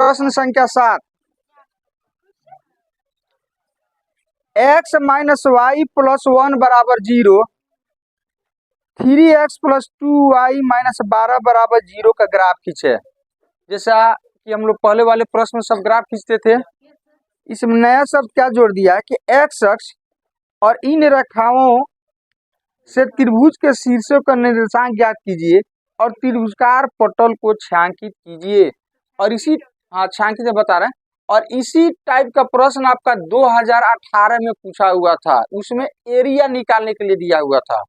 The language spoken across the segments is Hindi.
प्रश्न संख्या 7, एक्स माइनस वाई प्लस 1 बराबर 0, 3x प्लस 2y माइनस 12 बराबर 0 का ग्राफ खींचे। जैसा कि हम लोग पहले वाले प्रश्न में सब ग्राफ खींचते थे, इसमें नया शब्द क्या जोड़ दिया है कि एक्स अक्ष और इन रेखाओं से त्रिभुज के शीर्षों का निर्देशांक ज्ञात कीजिए और त्रिभुजाकार पटल को छायांकित कीजिए। और इसी छायांकित बता रहे हैं, और इसी टाइप का प्रश्न आपका 2018 में पूछा हुआ था, उसमें एरिया निकालने के लिए दिया हुआ था।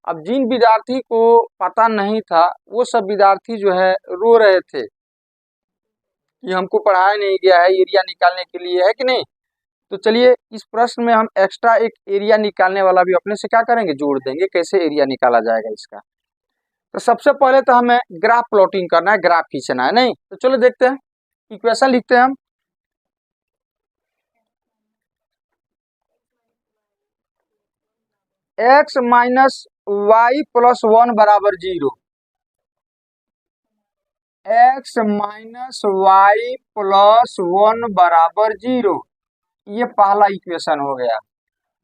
अब जिन विद्यार्थी को पता नहीं था वो सब विद्यार्थी जो है रो रहे थे कि हमको पढ़ाया नहीं गया है, एरिया निकालने के लिए है कि नहीं। तो चलिए इस प्रश्न में हम एक्स्ट्रा एक एरिया निकालने वाला भी अपने से क्या करेंगे, जोड़ देंगे। कैसे एरिया निकाला जाएगा इसका, तो सबसे पहले तो हमें ग्राफ प्लॉटिंग करना है, ग्राफ खींचना है। नहीं तो चलो देखते हैं, इक्वेशन लिखते हैं हम। एक्स माइनस वाई प्लस 1 बराबर 0, एक्स माइनस वाई प्लस 1 बराबर 0, ये पहला इक्वेशन हो गया।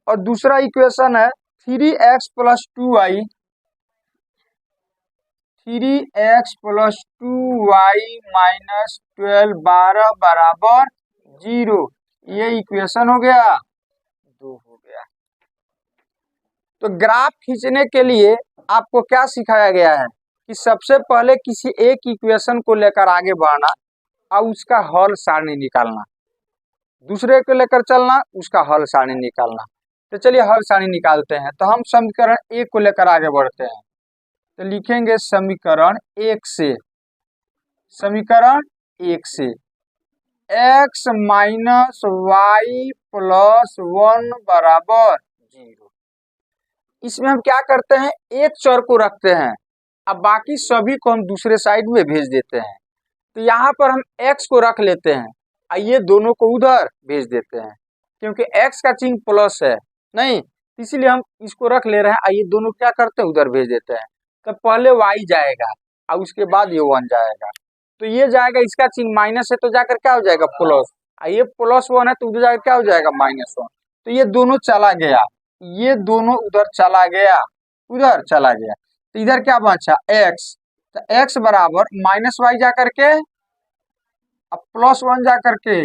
और दूसरा इक्वेशन है 3x plus 2y, 3x plus 2y minus 12 बराबर 0, ये इक्वेशन हो गया, 2 हो गया। तो ग्राफ खींचने के लिए आपको क्या सिखाया गया है कि सबसे पहले किसी एक इक्वेशन को लेकर आगे बढ़ना और उसका हल सारणी निकालना, दूसरे को लेकर चलना, उसका हल सारणी निकालना। तो चलिए हल सारणी निकालते हैं। तो हम समीकरण 1 को लेकर आगे बढ़ते हैं। तो लिखेंगे समीकरण 1 से, समीकरण 1 से x माइनस वाई प्लस 1 बराबर 0। इसमें हम क्या करते हैं, एक चर को रखते हैं, अब बाकी सभी को हम दूसरे साइड में भेज देते हैं। तो यहाँ पर हम x को रख लेते हैं, आइए दोनों को उधर भेज देते हैं, क्योंकि x का चिन्ह प्लस है नहीं, इसीलिए हम इसको रख ले रहे हैं। आइए दोनों क्या करते हैं, उधर भेज देते हैं। तो पहले y जाएगा और उसके बाद ये 1 जाएगा, तो ये जाएगा, इसका चिन्ह माइनस है तो जाकर क्या हो जाएगा, प्लस। ये प्लस 1 है तो उधर जाकर क्या हो जाएगा, -1। तो ये दोनों चला गया, ये दोनों उधर चला गया, उधर चला गया। तो इधर क्या बचा, x। तो x बराबर माइनस वाई जा करके अब प्लस 1 जा करके,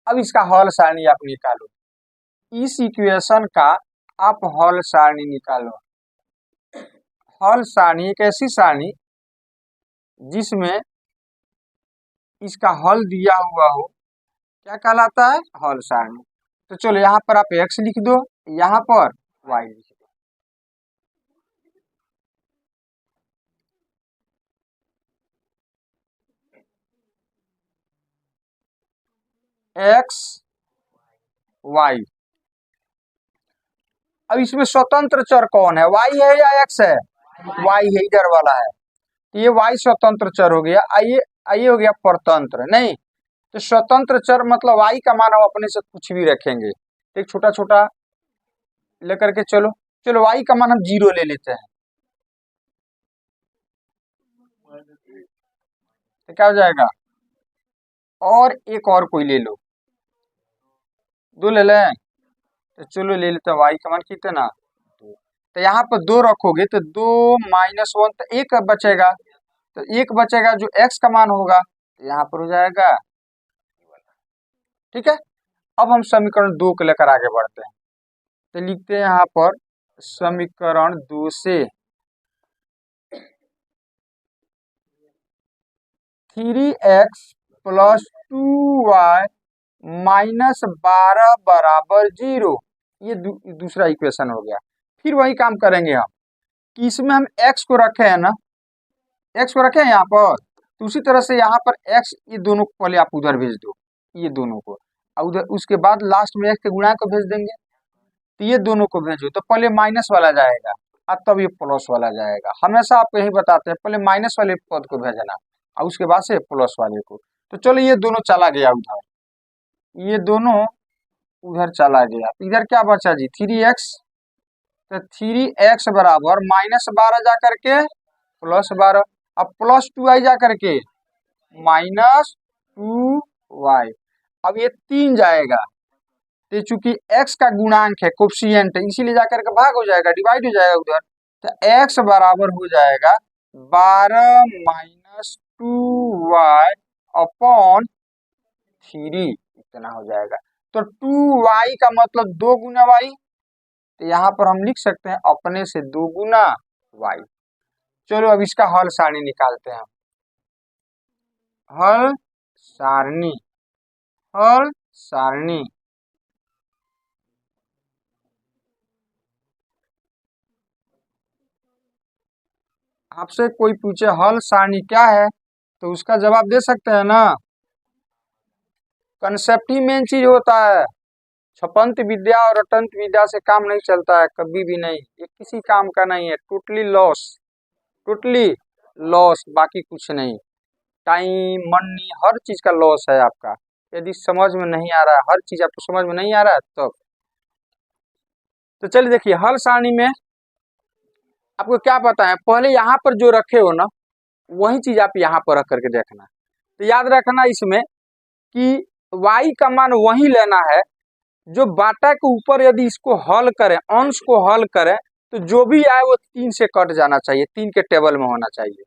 अब इसका हल सारणी आप निकालो, इस इक्वेशन का आप हल सारणी निकालो। हल सारणी एक ऐसी सारणी जिसमें इसका हल दिया हुआ हो, क्या कहलाता है, हल सारणी। तो चलो यहाँ पर आप x लिख दो, यहाँ पर y लिख दो। x y, अब इसमें स्वतंत्र चर कौन है, y है या x है, y है, इधर वाला है। ये y स्वतंत्र चर हो गया। आइए आइए हो गया परतंत्र, नहीं तो स्वतंत्र चर मतलब y का मान हम अपने से कुछ भी रखेंगे, एक छोटा छोटा लेकर के चलो चलो y का मान हम 0 ले लेते हैं, तो क्या हो जाएगा, और एक और कोई ले लो, 2 ले लें, तो चलो ले लेते हैं y का मान कितना, 2। तो यहाँ पर 2 रखोगे तो 2 माइनस 1, तो 1 बचेगा, तो 1 बचेगा जो x का मान होगा, तो यहाँ पर हो जाएगा, ठीक है। अब हम समीकरण 2 को लेकर आगे बढ़ते हैं। तो लिखते हैं यहाँ पर समीकरण 2 से 3x प्लस 2y माइनस 12 बराबर 0, ये दूसरा इक्वेशन हो गया। फिर वही काम करेंगे हम कि इसमें हम x को रखे हैं ना, x को रखे हैं यहाँ पर, तो उसी तरह से यहाँ पर x, ये दोनों को पहले आप उधर भेज दो, ये दोनों को, और उधर उसके बाद लास्ट में x के गुणा को भेज देंगे। तो ये दोनों को भेजो, तो पहले माइनस वाला जाएगा और तब ये प्लस वाला जाएगा। हमेशा आपको यही बताते हैं, पहले माइनस वाले पद को भेजना और उसके बाद से प्लस वाले को। तो चलो ये दोनों चला गया उधर, ये दोनों उधर चला गया, इधर क्या बचा जी, 3x। तो 3x बराबर -12 जा करके +12, अब +2y जा करके -2y। अब ये 3 जाएगा, तो चूंकि x का गुणांक है, कोफिशिएंट है, इसीलिए जाकर के भाग हो जाएगा, डिवाइड हो जाएगा उधर, तो x बराबर हो जाएगा 12 - 2y अपॉन 3, इतना हो जाएगा। तो 2y का मतलब 2 गुना y, तो यहाँ पर हम लिख सकते हैं अपने से 2 गुना y। चलो अब इसका हल सारणी निकालते हैं। हल सारणी, हल सारणी। आपसे कोई पूछे हल सारणी क्या है, तो उसका जवाब दे सकते हैं ना। कंसेप्ट ही मेन चीज होता है। छपंत विद्या और अटंत विद्या से काम नहीं चलता है, कभी भी नहीं। ये किसी काम का नहीं है, टोटली लॉस, टोटली लॉस, बाकी कुछ नहीं। टाइम, मनी, हर चीज का लॉस है आपका, यदि समझ में नहीं आ रहा है, हर चीज आपको समझ में नहीं आ रहा है तो चलिए देखिए, हल सारणी में आपको क्या पता है, पहले यहाँ पर जो रखे हो ना, वही चीज आप यहाँ पर रख करके देखना। तो याद रखना इसमें कि y का मान वही लेना है जो बाटा के ऊपर यदि इसको हल करें, अंश को हल करें, तो जो भी आए वो 3 से कट जाना चाहिए, 3 के टेबल में होना चाहिए।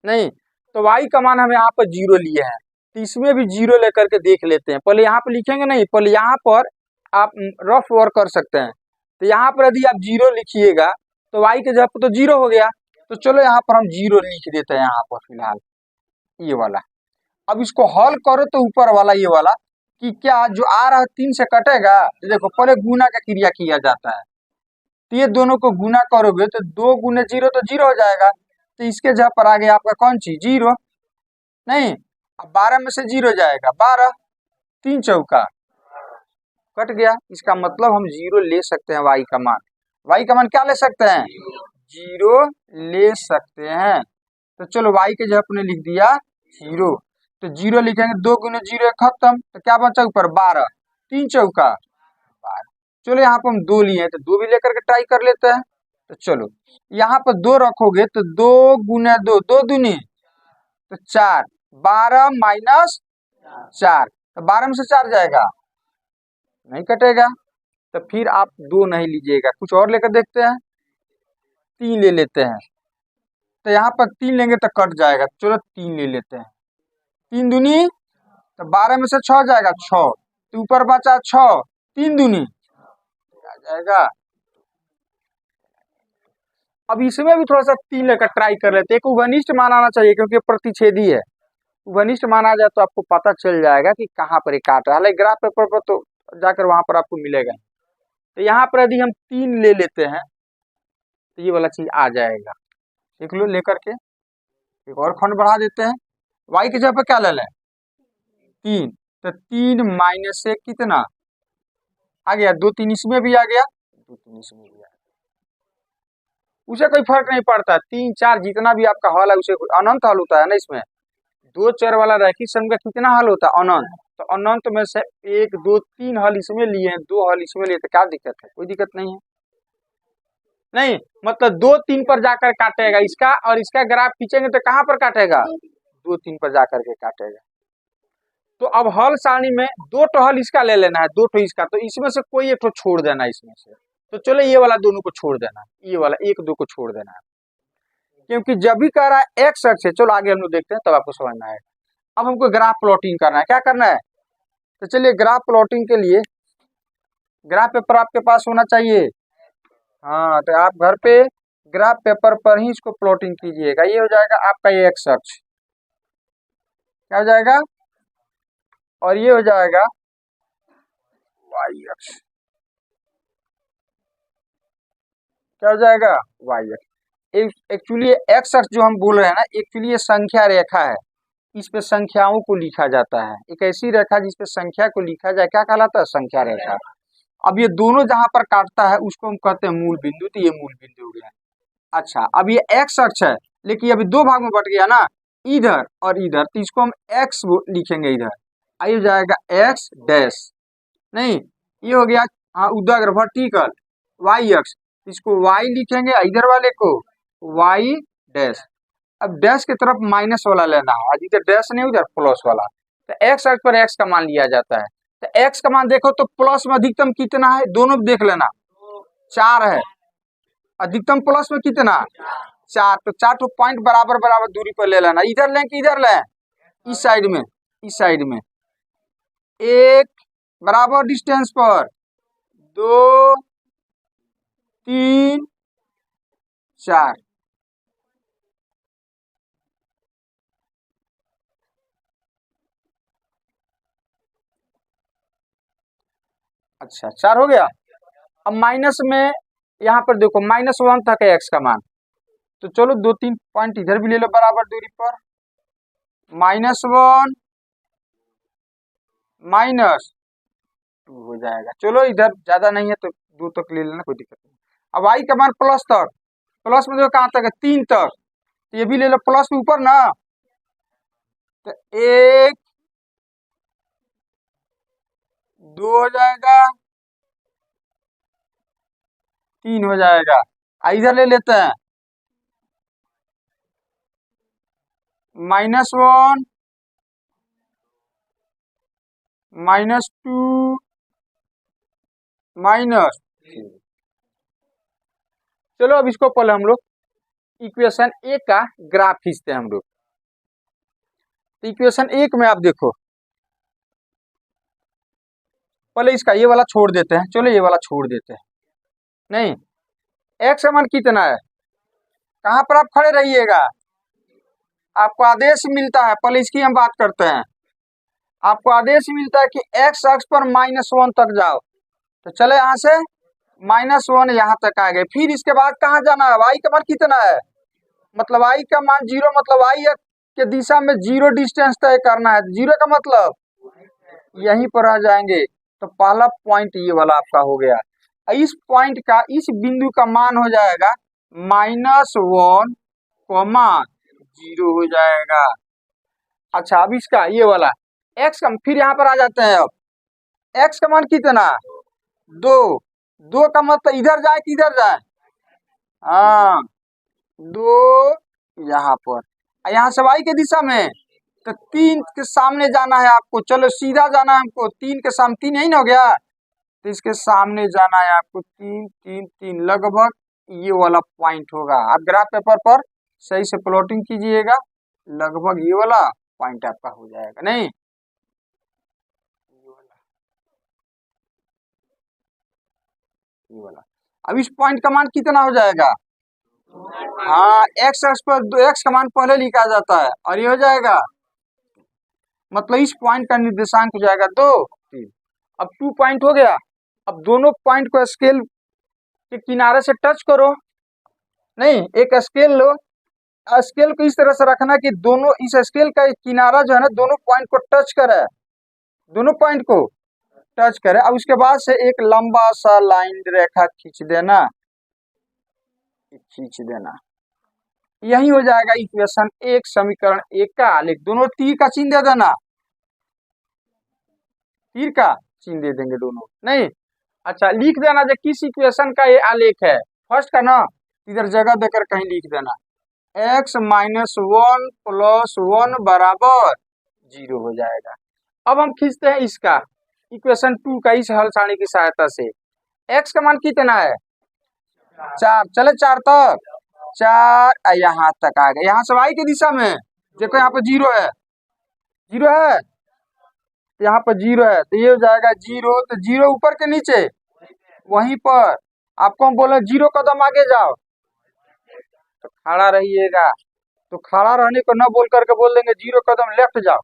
नहीं तो y का मान हम यहाँ पर 0 लिए हैं, तो इसमें भी 0 लेकर के देख लेते हैं। पहले यहाँ पर लिखेंगे नहीं, पहले यहाँ पर आप रफ वर्क कर सकते हैं। तो यहाँ पर यदि आप 0 लिखिएगा तो y के जगह पर तो 0 हो गया, तो चलो यहाँ पर हम 0 लिख देते हैं यहाँ पर फिलहाल, ये वाला। अब इसको हल करो तो ऊपर वाला ये वाला कि क्या जो आ रहा है 3 से कटेगा। देखो पहले गुना का क्रिया किया जाता है, तो ये दोनों को गुना करोगे तो 2 गुने 0 तो 0 हो जाएगा, तो इसके जगह पर आ गया आपका कौन चीज 0। नहीं, अब 12 में से 0 जाएगा, 12, 3 चौका कट गया। इसका मतलब हम 0 ले सकते हैं, y का मान, y का मान क्या ले सकते हैं, 0 ले सकते हैं। तो चलो y के जगह अपने लिख दिया 0, तो 0 लिखेंगे, 2 गुने 0 खत्म, तो क्या बचा ऊपर 12, 3 चौका 12। चलो यहाँ पर हम 2 लिए हैं, तो 2 भी लेकर के ट्राई कर लेते हैं। तो चलो यहाँ पर 2 रखोगे तो 2 गुने 2, 2 दूनी तो 4, 12 माइनस 4, तो 12 में से 4 जाएगा, नहीं कटेगा। तो फिर आप 2 नहीं लीजिएगा, कुछ और लेकर देखते हैं, 3 ले लेते हैं। तो यहाँ पर 3 लेंगे तो कट जाएगा, चलो 3 ले लेते हैं। 3 दूनी तो 12 में से 6 जाएगा, 6, तो ऊपर बचा 6, 3 दूनी आ जाएगा। अब इसमें भी थोड़ा सा 3 लेकर ट्राई कर लेते हैं। एक उभनिष्ठ मान आना चाहिए क्योंकि प्रतिच्छेदी है, उभनिष्ठ मान आ जाए तो आपको पता चल जाएगा कि कहाँ पर ये काट रहा है। हालांकि ग्राफ पेपर पर तो जाकर वहां पर आपको मिलेगा। तो यहाँ पर यदि हम 3 ले लेते हैं तो ये वाला चीज आ जाएगा, देख लो लेकर के। एक और खंड बढ़ा देते हैं, y की जगह पर क्या ले लें 3, तो 3 माइनस से कितना आ गया, 2 3 इसमें भी आ गया, 2 3 इसमें भी आ गया, उसे कोई फर्क नहीं पड़ता। 3 4 जितना भी आपका हल है उसे अनंत हल होता है ना। इसमें 2 चर वाला रैखिक सम का कितना हल होता है, अनंत। तो अनंत में से 1 2 3 हल इसमें लिए हैं, 2 हल इसमें लिए, तो क्या दिक्कत है, कोई दिक्कत नहीं है। नहीं मतलब 2 3 पर जाकर काटेगा इसका, और इसका ग्राफ खींचेंगे तो कहां पर काटेगा, 2 3 पर जाकर के काटेगा। तो अब हल सारणी में 2 तो हल इसका ले लेना है, 2 तो इसका, तो इसमें से कोई एक तो छोड़ देना है इसमें से। तो चलो ये वाला दोनों को छोड़ देना है, ये वाला 1 2 को छोड़ देना है, क्योंकि जब भी कह रहा है एक्स अक्ष है। चलो आगे हम लोग देखते हैं तब आपको समझ में आएगा। अब हमको ग्राफ प्लॉटिंग करना है, क्या करना है, तो चलिए ग्राफ प्लॉटिंग के लिए ग्राफ पेपर आपके पास होना चाहिए। हाँ, तो आप घर पे ग्राफ पेपर पर ही इसको प्लॉटिंग कीजिएगा। ये हो जाएगा आपका ये एक्स अक्ष, क्या हो जाएगा, और ये हो जाएगा वाई अक्ष, क्या हो जाएगा वाई अक्ष। एक्चुअली एक्स अक्ष जो हम बोल रहे हैं ना, एक्चुअली ये संख्या रेखा है, इस पे संख्याओं को लिखा जाता है। एक ऐसी रेखा जिसपे संख्या को लिखा जाए, क्या कहलाता है, संख्या रेखा। अब ये दोनों जहां पर काटता है उसको हम कहते हैं मूल बिंदु, तो ये मूल बिंदु हो गया। अच्छा, अब ये एक्स अक्ष है, लेकिन अभी 2 भाग में बट गया ना, इधर और इधर, तो इसको हम एक्स लिखेंगे इधर, आई हो जाएगा एक्स डैश। नहीं ये हो गया हाँ उदग्र वर्टिकल वाई अक्ष, इसको वाई लिखेंगे, इधर वाले को वाई डैश। अब डैश की तरफ माइनस वाला लेना है, इधर डैश नहीं उधर प्लस वाला, तो एक्स एक्स पर एक्स का मान लिया जाता है। तो एक्स का मान देखो तो प्लस में अधिकतम कितना है, दोनों देख लेना, 4 है, अधिकतम प्लस में कितना, 4, तो 4 तो पॉइंट बराबर बराबर दूरी पर ले लेना, इधर लें कि इधर लें, इस साइड में, इस साइड में, एक बराबर डिस्टेंस पर, 2 3 4, अच्छा 4 हो गया। अब माइनस में यहाँ पर देखो -1 तक है एक्स का मान, तो चलो 2 3 पॉइंट इधर भी ले लो बराबर दूरी पर, -1 -2 हो जाएगा। चलो इधर ज्यादा नहीं है तो 2 तक ले लेना, कोई दिक्कत नहीं। अब आई का मान प्लस तक, प्लस में देखो कहाँ तक है, 3 तक, तो ये भी ले लो प्लस के ऊपर ना, तो 1 2 हो जाएगा, 3 हो जाएगा। इधर ले लेते हैं -1 -2 -3। चलो अब इसको पहले हम लोग इक्वेशन 1 का ग्राफ खींचते हैं हम लोग। तो इक्वेशन 1 में आप देखो, पहले इसका ये वाला छोड़ देते हैं, चलो ये वाला छोड़ देते हैं, नहीं एक्स का मान कितना है, कहाँ पर आप खड़े रहिएगा, आपको आदेश मिलता है, पहले इसकी हम बात करते हैं, आपको आदेश मिलता है कि एक्स अक्ष पर -1 तक जाओ, तो चले यहाँ से -1 यहाँ तक आ गए, फिर इसके बाद कहाँ जाना है, y का मान कितना है, मतलब y का मान 0, मतलब y के दिशा में 0 डिस्टेंस तय करना है, 0 का मतलब यहीं पर आ जाएंगे, तो पहला पॉइंट ये वाला आपका हो गया। इस पॉइंट का, इस बिंदु का मान हो जाएगा -1, 0 हो जाएगा। अच्छा अब इसका ये वाला x का, फिर यहाँ पर आ जाते हैं, अब x का मान कितना, 2, 2 का मतलब इधर जाए कि इधर जाए, हाँ 2 यहाँ पर, यहाँ से y के दिशा में, तो 3 के सामने जाना है आपको, चलो सीधा जाना है हमको, 3 के सामने, 3 यही ना हो गया, तो इसके सामने जाना है आपको, 3 3 3, लगभग ये वाला पॉइंट होगा। आप ग्राफ पेपर पर सही से प्लॉटिंग कीजिएगा, लगभग ये वाला पॉइंट आपका हो जाएगा, नहीं ये वाला। अब इस पॉइंट का मान कितना हो जाएगा, हाँ एक्स एक्स पर एक्स का मान पहले लिखा जाता है, और ये हो जाएगा, मतलब इस पॉइंट का निर्देशांक हो जाएगा 2 3। अब 2 पॉइंट हो गया, अब दोनों पॉइंट को स्केल के किनारे से टच करो, नहीं एक स्केल लो, स्केल को इस तरह से रखना कि दोनों, इस स्केल का किनारा जो है ना दोनों पॉइंट को टच करे, दोनों पॉइंट को टच करे। अब उसके बाद से एक लंबा सा लाइन रेखा खींच देना, खींच देना, यही हो जाएगा इक्वेशन 1, समीकरण 1 का। लिख दोनों तीर का चिन्ह दे देना, तीर का चिन्ह दे देंगे दोनों, नहीं अच्छा लिख देना जो किस इक्वेशन का ये आलेख है, फर्स्ट का ना, इधर जगह देकर कहीं लिख देना, x -1 + 1 बराबर 0 हो जाएगा। अब हम खींचते हैं इसका इक्वेशन 2 का, इस हल सारणी की सहायता से। x का मान कितना है, 4, चले 4 तक, 4 यहाँ तक आ गए, यहाँ से y की दिशा में देखो, यहाँ पर 0 है, 0 है, यहाँ पर 0 है, तो ये हो जाएगा 0, तो 0 ऊपर के नीचे वहीं पर, आपको हम बोले 0 कदम आगे जाओ, तो खड़ा रहिएगा, तो खड़ा रहने को न बोल करके बोल देंगे 0 कदम लेफ्ट जाओ।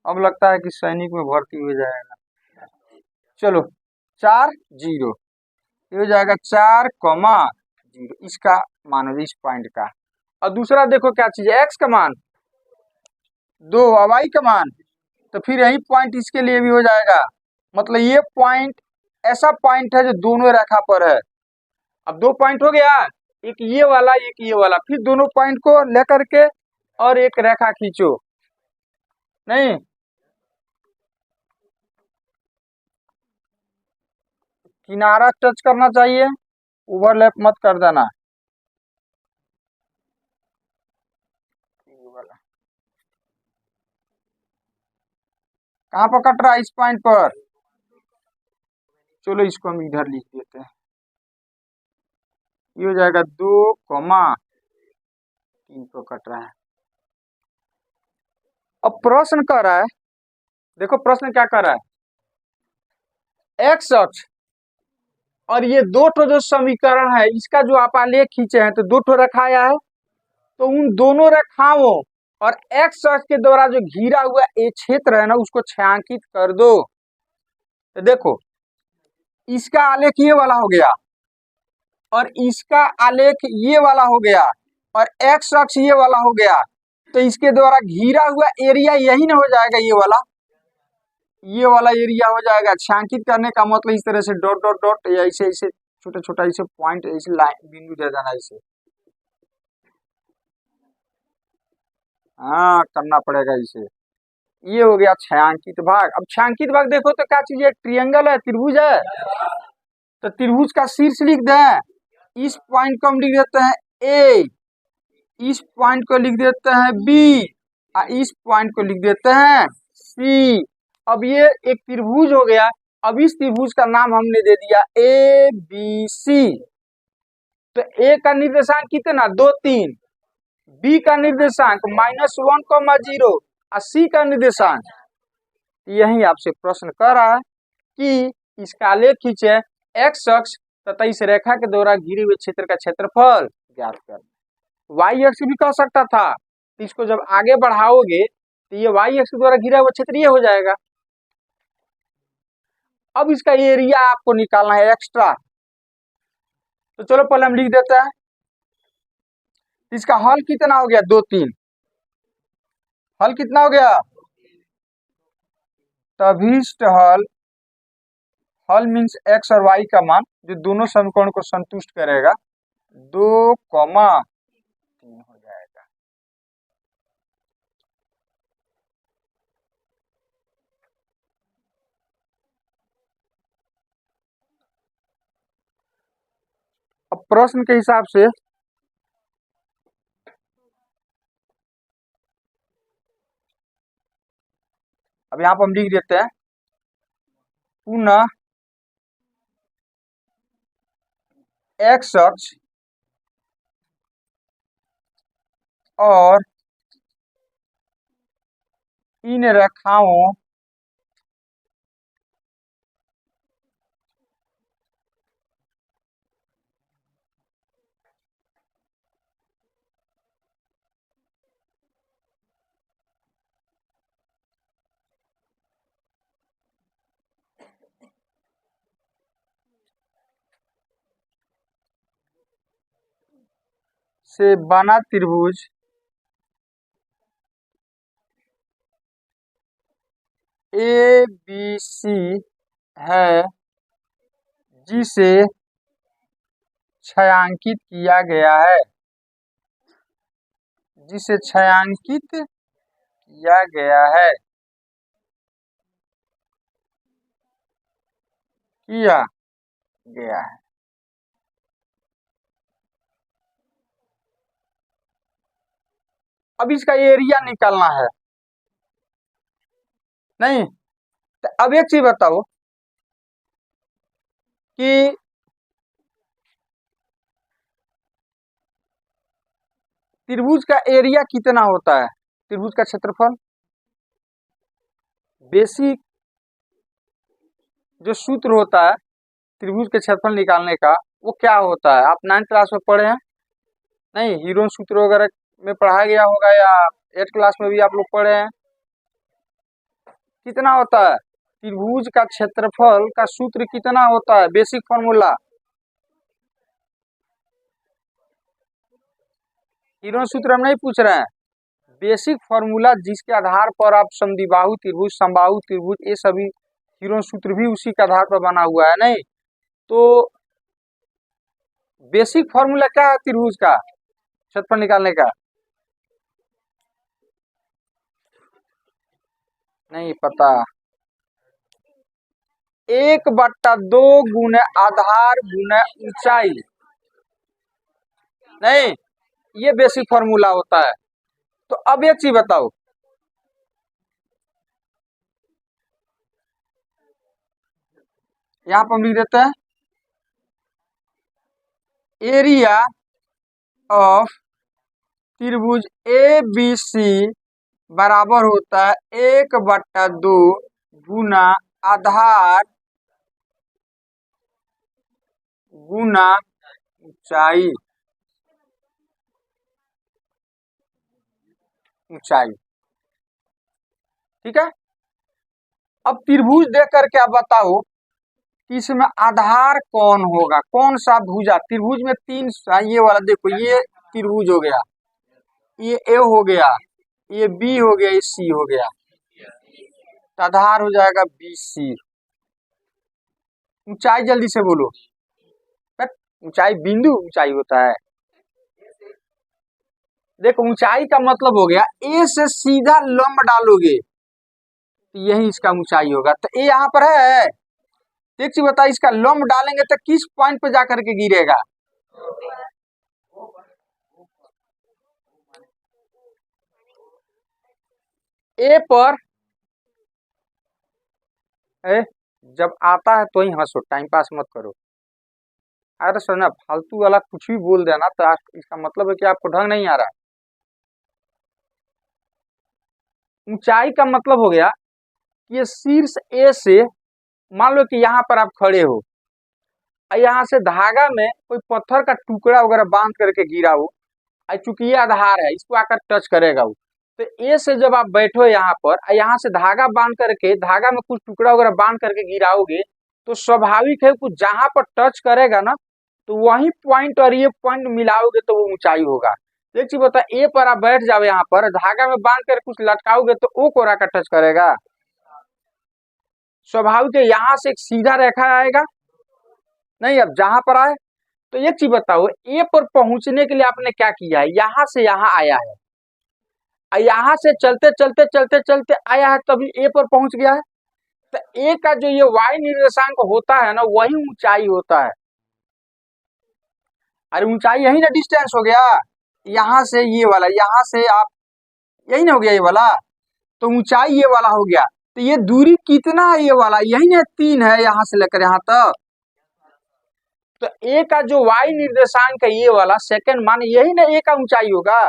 अब लगता है कि सैनिक में भर्ती हो जाएगा। चलो 4 0, ये हो जाएगा 4,0, इसका मान है इस पॉइंट का। और दूसरा देखो क्या चीज है, x का मान 2 और y का मान, तो फिर यही पॉइंट इसके लिए भी हो जाएगा, मतलब ये पॉइंट ऐसा पॉइंट है जो दोनों रेखा पर है। अब 2 पॉइंट हो गया, एक ये वाला एक ये वाला, फिर दोनों पॉइंट को लेकर के और एक रेखा खींचो, नहीं किनारा टच करना चाहिए, ओवरलैप मत कर देना। कहाँ पर कट रहा है? इस पॉइंट पर। चलो इसको हम इधर लिख देते हैं। ये हो जाएगा 2,3 पर कट रहा है। अब प्रश्न कर रहा है, देखो प्रश्न क्या कर रहा है, एक्स अक्ष और ये दो ठो जो समीकरण है इसका जो आप आलेख खींचे हैं तो दो ठो रखाया है, तो उन दोनों रेखाओं और एक्स अक्ष के द्वारा जो घिरा हुआ ये क्षेत्र है ना उसको छायांकित कर दो। तो देखो इसका आलेख ये वाला हो गया और इसका आलेख ये वाला हो गया और एक्स अक्ष ये वाला हो गया, तो इसके द्वारा घिरा हुआ एरिया यही ना हो जाएगा, ये वाला एरिया हो जाएगा। छायांकित करने का मतलब इस तरह से डॉट डॉट डॉट या ऐसे ऐसे छोटा छोटा ऐसे पॉइंट ऐसे लाइन बिंदु दे देना ऐसे। हाँ करना पड़ेगा इसे। ये हो गया छायांकित भाग। अब छायांकित भाग देखो तो क्या चीज है, ट्रिएंगल है, त्रिभुज है, तो त्रिभुज का शीर्ष लिख दें। इस पॉइंट को हम लिख देते हैं ए, इस पॉइंट को लिख देते हैं बी और इस पॉइंट को लिख देते हैं सी। अब ये एक त्रिभुज हो गया। अब इस त्रिभुज का नाम हमने दे दिया ए बी सी। तो ए का निर्देशांक कितना, 2 3, बी का निर्देशांक -1,0 और सी का निर्देशांक। यही आपसे प्रश्न कर रहा है कि इसका आलेख खींचे, एक्स अक्ष तथा इस रेखा के द्वारा घिरे हुए क्षेत्र का क्षेत्रफल ज्ञात कर। वाई अक्ष भी कह सकता था, तो इसको जब आगे बढ़ाओगे तो ये वाई अक्ष द्वारा घिरा हुआ क्षेत्र ये हो जाएगा। अब इसका एरिया आपको निकालना है एक्स्ट्रा, तो चलो पहले हम लिख देते हैं। इसका हल कितना हो गया, 2 3। हल कितना हो गया, तभिष्ट हल, हल मीन्स एक्स और वाई का मान जो दोनों समीकरण को संतुष्ट करेगा, 2,3 हो जाएगा। अब प्रश्न के हिसाब से अब यहाँ पर हम लिख देते हैं, पुनः एक्स अक्ष और इन रेखाओं से बना त्रिभुज ए बी सी है, जिसे छायांकित किया गया है, जिसे छायांकित किया गया है, किया गया है। अब इसका एरिया निकालना है। नहीं तो अब एक चीज बताओ कि त्रिभुज का एरिया कितना होता है, त्रिभुज का क्षेत्रफल। बेसिक जो सूत्र होता है त्रिभुज के क्षेत्रफल निकालने का वो क्या होता है, आप 9th क्लास में पढ़े हैं? नहीं, हीरो सूत्र वगैरह में पढ़ाया गया होगा या 8th क्लास में भी आप लोग पढ़े हैं। कितना होता है त्रिभुज का क्षेत्रफल का सूत्र, कितना होता है बेसिक फॉर्मूला। हीरो सूत्र हम नहीं पूछ रहे हैं, बेसिक फॉर्मूला जिसके आधार पर आप समद्विबाहु त्रिभुज, समबाहु त्रिभुज, ये सभी हीरो सूत्र भी उसी के आधार पर बना हुआ है। नहीं तो बेसिक फॉर्मूला क्या है त्रिभुज का क्षेत्रफल निकालने का, नहीं पता। 1/2 गुने आधार गुने ऊंचाई। नहीं, ये बेसिक फॉर्मूला होता है। तो अब एक चीज बताओ, यहां पर हम लिख देते हैं एरिया ऑफ त्रिभुज ए बी सी बराबर होता है 1/2 गुना आधार गुना ऊंचाई। ऊंचाई, ठीक है। अब त्रिभुज देख करके आप बताओ कि इसमें आधार कौन होगा, कौन सा भुजा। त्रिभुज में तीन, ये वाला देखो, ये त्रिभुज हो गया, ये ए हो गया, ये बी हो गया, ये सी हो गया, तो आधार हो जाएगा बी सी। ऊंचाई जल्दी से बोलो। ऊंचाई बिंदु ऊंचाई होता है। देखो ऊंचाई का मतलब हो गया ए से सीधा लंब डालोगे तो यही इसका ऊंचाई होगा। तो ए यहाँ पर है, एक चीज बता, इसका लंब डालेंगे तो किस पॉइंट पे जाकर के गिरेगा? ए पर। ए, जब आता है तो ही हंसो, टाइम पास मत करो। अरे सर ना, फालतू वाला कुछ भी बोल देना तो इसका मतलब है कि आपको ढंग नहीं आ रहा। ऊंचाई का मतलब हो गया कि ये शीर्ष ए से, मान लो कि यहाँ पर आप खड़े हो, यहाँ से धागा में कोई पत्थर का टुकड़ा वगैरह बांध करके गिरा हो, चूंकि ये आधार है, इसको आकर टच करेगा वो। तो ए से जब आप बैठो यहाँ पर, यहाँ से धागा बांध करके, धागा में कुछ टुकड़ा वगैरह बांध करके गिराओगे, तो स्वाभाविक है कुछ जहां पर टच करेगा ना, तो वही पॉइंट और ये पॉइंट मिलाओगे तो वो ऊंचाई होगा। एक चीज बता, ए पर आप बैठ जाओ, यहाँ पर धागा में बांध कर कुछ लटकाओगे तो ओ कोरा का टच करेगा। स्वाभाविक है यहाँ से एक सीधा रेखा आएगा नहीं। अब जहां पर आए, तो एक चीज बताओ, ए पर पहुंचने के लिए आपने क्या किया है? यहां से यहां आया है, यहां से चलते चलते चलते चलते आया है, तभी ए पर पहुंच गया है। तो ए का जो ये वाई निर्देशांक होता है ना, वही ऊंचाई होता है। अरे ऊंचाई यही ना, डिस्टेंस हो गया, यहां से ये वाला, यहां से आप, यही ना हो गया ये वाला, तो ऊंचाई ये वाला हो गया। तो ये दूरी कितना है? ये वाला यही ना 3 है, यहां से लेकर यहां तक। तो ए का जो वाई निर्देशांक है ये वाला, सेकंड मान, यही ना ए का ऊंचाई होगा।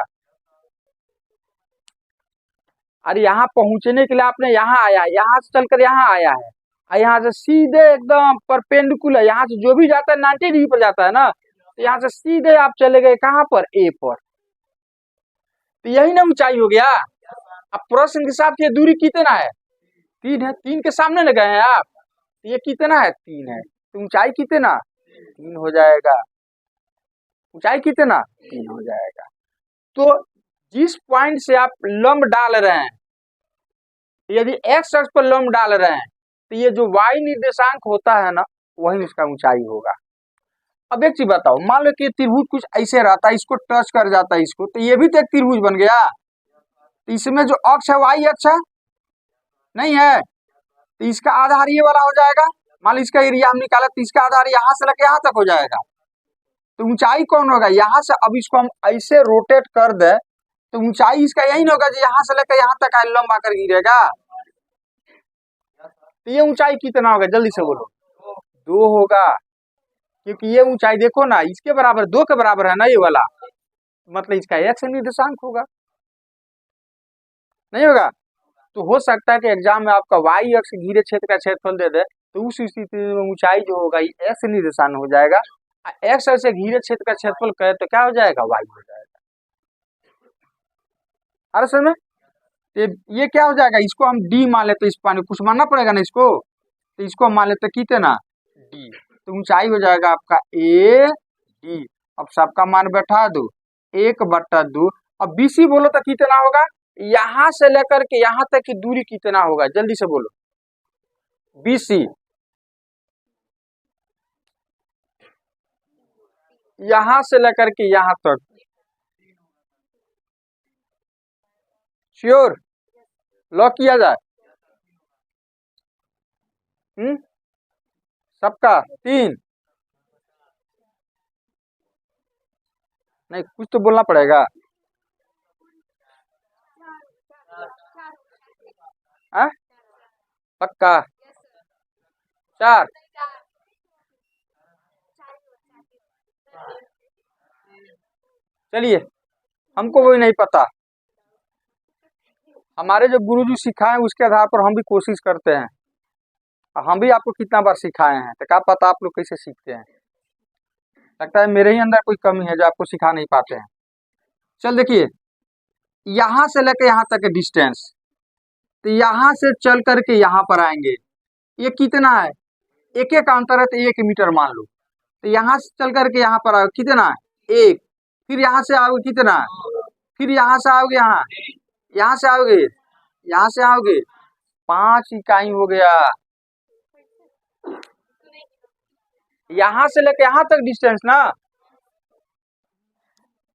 अरे यहाँ पहुंचने के लिए आपने यहाँ आया है, यहाँ से चलकर यहाँ आया है, और यहाँ से सीधे एकदम परपेंडिकुलर, यहाँ से जो भी जाता है 90 डिग्री पर जाता है ना, तो यहाँ से सीधे आप चले गए कहाँ पर? ए पर। तो यही ना ऊंचाई हो गया। अब प्रश्न के हिसाब से दूरी कितना है? 3 है। 3 के सामने न गए हैं आप, तो ये कितना है? 3 है। तो ऊंचाई कितना? 3 हो जाएगा। ऊंचाई कितना? 3 हो जाएगा। तो जिस पॉइंट से आप लंब डाल रहे हैं, यदि एक्स अक्ष पर लंब डाल रहे हैं, तो ये जो वाई निर्देशांक होता है ना, वही इसका ऊंचाई होगा। अब एक चीज बताओ, मान लो कि त्रिभुज कुछ ऐसे रहता है, इसको टच कर जाता है इसको, तो ये भी तो एक त्रिभुज बन गया। तो इसमें जो अक्ष है वाई अक्ष है नहीं है, तो इसका आधार ये वाला हो जाएगा। मान लो इसका एरिया हम निकाला, तो इसका आधार यहाँ से लेकर यहाँ तक हो जाएगा। तो ऊंचाई कौन होगा? यहाँ से, अब इसको हम ऐसे रोटेट कर दे तो ऊंचाई इसका यही ना होगा, जो यहाँ से लेकर यहाँ तक लंब आकर गिरेगा। तो ये ऊंचाई कितना होगा? जल्दी से बोलो। 2 होगा, क्योंकि ये ऊंचाई देखो ना, इसके बराबर, 2 के बराबर है ना ये वाला, मतलब इसका एक्स निर्देशांक होगा, नहीं होगा? तो हो सकता है कि एग्जाम में आपका वाई अक्ष घिरे क्षेत्र का क्षेत्रफल दे दे, तो उस स्थिति में ऊंचाई जो होगा ये एक्स निर्देशांक हो जाएगा। एक्स अक्ष से घिरे क्षेत्र का क्षेत्रफल कहे तो क्या हो जाएगा? वाई हो जाएगा। अरे सर में ये क्या हो जाएगा? इसको हम डी मान लेते, इस पानी कुछ मानना पड़ेगा ना इसको, तो इसको हम मान लेते कितना? डी। तो ऊंचाई हो जाएगा आपका ए डी। अब सबका मान बैठा दो, 1/2। अब बीसी बोलो तो कितना होगा? यहां से लेकर के यहां तक की दूरी कितना होगा? जल्दी से बोलो। बीसी यहां से लेकर के यहां तक, श्योर? लॉक किया जाए? सबका 3। नहीं, कुछ तो बोलना पड़ेगा। हाँ, पक्का 4। चलिए, हमको वही नहीं पता, हमारे जो गुरुजी सिखाए उसके आधार पर हम भी कोशिश करते हैं। हम भी आपको कितना बार सिखाए हैं, तो क्या पता आप लोग कैसे सीखते हैं। लगता है मेरे ही अंदर कोई कमी है जो आपको सिखा नहीं पाते हैं। चल देखिए, यहां से लेकर यहां तक के डिस्टेंस, तो यहां से चल करके यहां पर आएंगे, ये कितना है, एक एक अंतर है तो 1 मीटर मान लो। तो यहाँ से चल करके यहाँ पर आओ, कितना है 1। फिर यहाँ से आओगे कितना है, फिर यहाँ से आओगे, यहाँ से आओगे, यहाँ से आओगे 5 इकाई हो गया। यहाँ से लेके यहाँ तक डिस्टेंस ना,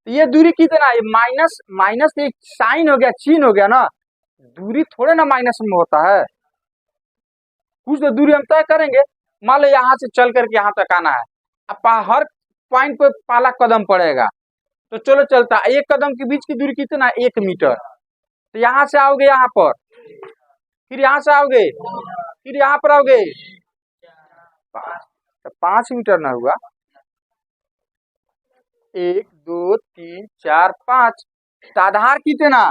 तो ये दूरी कितना है, माइनस माइनस एक साइन हो गया, चिन्ह हो गया ना। दूरी थोड़े ना माइनस में होता है, कुछ तो दूरी हम तय करेंगे। मान लो यहाँ से चल करके यहाँ तक आना है, अब हर पॉइंट पे पहला कदम पड़ेगा, तो चलो चलता है, एक कदम के बीच की दूरी कितना है 1 मीटर। तो यहाँ से आओगे यहाँ पर, फिर यहाँ से आओगे, फिर यहाँ पर आओगे 5, तो 5 मीटर ना हुआ, 1 2 3 4 5। तो आधार कितना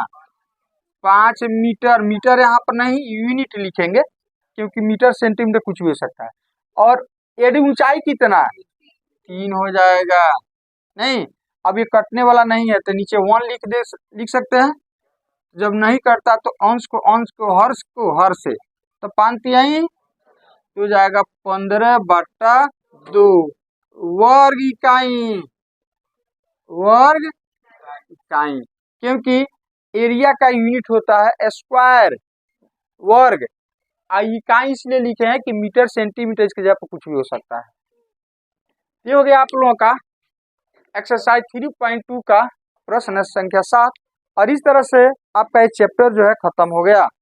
5 मीटर। मीटर यहाँ पर नहीं, यूनिट लिखेंगे, क्योंकि मीटर सेंटीमीटर कुछ भी हो सकता है। और यदि ऊंचाई कितना है 3 हो जाएगा। नहीं, अब ये कटने वाला नहीं है, तो नीचे 1 लिख सकते हैं। जब नहीं करता तो अंश को हर से, तो 5 तिहाई तो जाएगा 15/2 वर्ग इकाई, वर्ग इकाई, क्योंकि एरिया का यूनिट होता है स्क्वायर, वर्ग। इकाई इसलिए लिखे हैं कि मीटर सेंटीमीटर इसके जगह पर कुछ भी हो सकता है। ये हो गया आप लोगों का एक्सरसाइज 3.2 का प्रश्न संख्या 7। और इस तरह से आपका ये चैप्टर जो है खत्म हो गया।